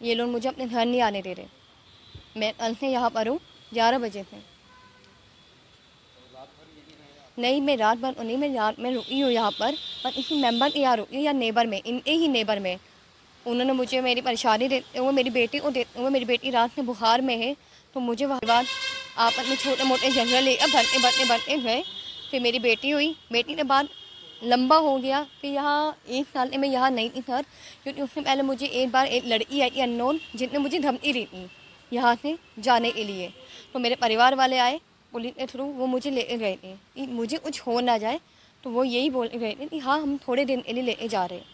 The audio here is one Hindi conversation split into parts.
ये लोग मुझे अपने घर नहीं आने दे रहे। मैं कल से यहाँ पर हूँ, 11 बजे से। नहीं, मैं रात भर नहीं, मैं रात में रुकी हूँ यहाँ पर इसी मेंबर के यहाँ रुकी हूँ या नेबर में, इनके ही नेबर में। उन्होंने मुझे मेरी परेशानी देते हुए मेरी बेटी को देते हुए, मेरी बेटी रात में बुखार में है, तो मुझे वहाँ बाद आपस में छोटे मोटे झगड़े लेकर भरते गए। फिर मेरी बेटी हुई, बेटी के बाद लंबा हो गया। फिर यहाँ 1 साल में मैं यहाँ नहीं थी सर, क्योंकि उससे पहले मुझे एक बार एक लड़की आई थी अननोन, जिसने मुझे धमकी दी थी यहाँ से जाने के लिए। तो मेरे परिवार वाले आए पुलिस के थ्रू, वो मुझे ले गए थे कि मुझे कुछ हो ना जाए। तो वो यही बोल गए थे कि हाँ, हम थोड़े दिन के लिए लेके जा रहे हैं,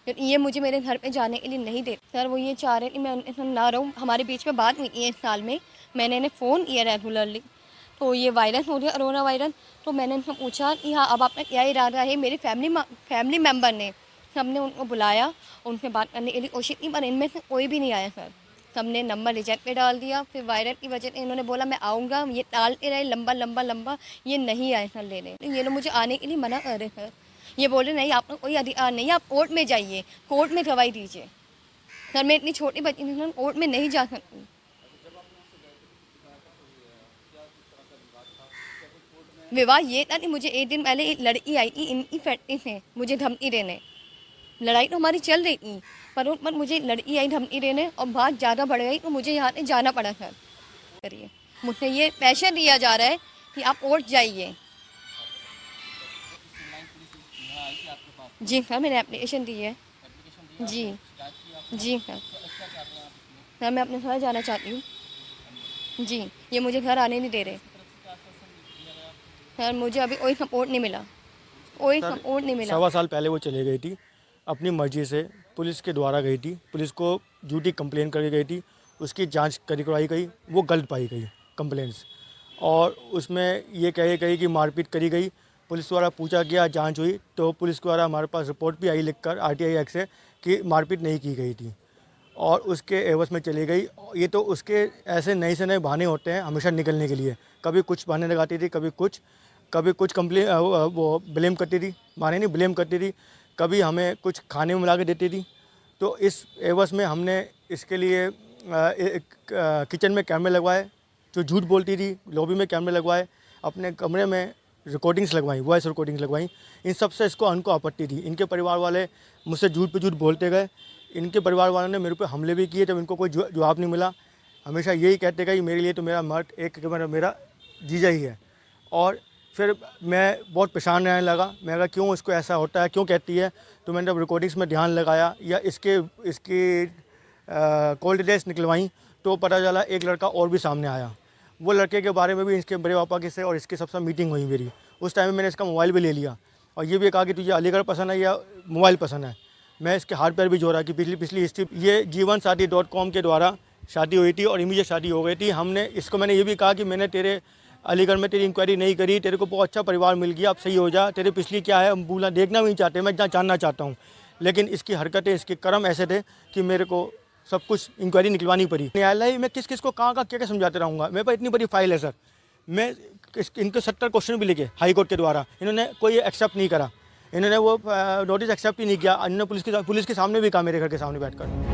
क्योंकि ये मुझे मेरे घर पे जाने के लिए नहीं देते। सर वो ये चाह रहे कि मैं उनके साथ ना रहूँ। हमारे बीच में बात हुई है 1 साल में, मैंने इन्हें फ़ोन किया रेगुलरली, तो ये वायरस हो गया कोरोना वायरस। तो मैंने उनसे पूछा कि हाँ, अब आपका क्या इरादा है। मेरे फैमिली मेम्बर ने सबने उनको बुलाया, उनसे बात करने के लिए कोशिश की, पर इनमें से कोई भी नहीं आया सर। सबने नंबर रिजेक्ट पे डाल दिया। फिर वायरस की वजह से इन्होंने बोला मैं आऊँगा, ये टालते रहे लंबा, ये नहीं आए सर लेने। ये लोग मुझे आने के लिए मना कर रहे सर। ये बोल रहे नहीं, आपका कोई अधिकार नहीं है, आप कोर्ट में जाइए, कोर्ट में गवाही दीजिए। सर मैं इतनी छोटी बच्ची थी, कोर्ट में नहीं जा सकती। विवाह ये था कि मुझे 1 दिन पहले एक लड़की आई थी इनकी फैक्ट्री से मुझे धमकी देने। लड़ाई तो हमारी चल रही थी, पर उन पर मुझे लड़की आई धमकी देने और बात ज़्यादा बढ़ गई, तो मुझे यहाँ से जाना पड़ा सर। करिए, मुझसे ये प्रेशर दिया जा रहा है कि आप कोर्ट जाइए। जी सर, मैंने एप्लीकेशन दी है। जी जी सर। सर मैं अपने घर जाना चाहती हूँ। जी, ये मुझे घर आने नहीं दे रहे। सर मुझे अभी कोई सपोर्ट नहीं मिला, कोई सर सपोर्ट नहीं मिला। 1.25 साल पहले वो चले गई थी, अपनी मर्जी से पुलिस के द्वारा गई थी, पुलिस को झूठी कंप्लेन करके गई थी, उसकी जांच करवाई गई, वो गलत पाई गई कंप्लेंट्स, और उसमें ये कही गई कि मारपीट करी गई। पुलिस द्वारा पूछा गया, जांच हुई, तो पुलिस द्वारा हमारे पास रिपोर्ट भी आई लिखकर RTI एक्ट से कि मारपीट नहीं की गई थी, और उसके एवज में चली गई। ये तो उसके ऐसे नए से नए बहाने होते हैं हमेशा निकलने के लिए, कभी कुछ बहाने लगाती थी, कभी कुछ कंप्लेन वो ब्लेम करती थी, माने नहीं ब्लेम करती थी, कभी हमें कुछ खाने में मिला के देती थी। तो इस एवज में हमने इसके लिए किचन में कैमरे लगवाए, जो झूठ बोलती थी लॉबी में कैमरे लगवाए, अपने कमरे में रिकॉर्डिंग्स लगवाई, वॉइस रिकॉर्डिंग्स लगवाई। इन सब से इनको आपत्ति थी। इनके परिवार वाले मुझसे झूठ पे झूठ बोलते गए। इनके परिवार वालों ने मेरे पे हमले भी किए, जब इनको कोई जवाब नहीं मिला। हमेशा यही कहते गए मेरे लिए तो मेरा मर्द एक मेरा जीजा ही है। और फिर मैं बहुत परेशान रहने लगा। मैं कहा क्यों इसको ऐसा होता है, क्यों कहती है। तो मैंने जब रिकॉर्डिंग्स में ध्यान लगाया या इसकी कॉल डिटेल्स निकलवाई, तो पता चला एक लड़का और भी सामने आया। वो लड़के के बारे में भी इसके बड़े पापा के से और इसके सबसे मीटिंग हुई मेरी। उस टाइम में मैंने इसका मोबाइल भी ले लिया और ये भी कहा कि तुझे अलीगढ़ पसंद है या मोबाइल पसंद है। मैं इसके हाथ पैर भी जोड़ा कि पिछली हिस्ट्री, ये जीवनसाथी.com के द्वारा शादी हुई थी और इमीडिएट शादी हो गई थी। मैंने ये भी कहा कि मैंने तेरे अलीगढ़ में तेरी इंक्वायरी नहीं करी, तेरे को बहुत अच्छा परिवार मिल गया, अब सही हो जा, तेरे पिछली क्या है हम भूलना देखना भी नहीं चाहते, मैं जानना चाहता हूँ। लेकिन इसकी हरकतें, इसके कर्म ऐसे थे कि मेरे को सब कुछ इंक्वायरी निकलवानी पड़ी। न्यायालय में किस को कहाँ का क्या समझाते रहूँगा। मेरे पास इतनी बड़ी फाइल है सर। मैं इनको 70 क्वेश्चन भी लिखे हाई कोर्ट के द्वारा, इन्होंने कोई एक्सेप्ट नहीं करा। इन्होंने वो नोटिस एक्सेप्ट ही नहीं किया। इन्होंने पुलिस के सामने भी कहा, मेरे घर के सामने बैठकर।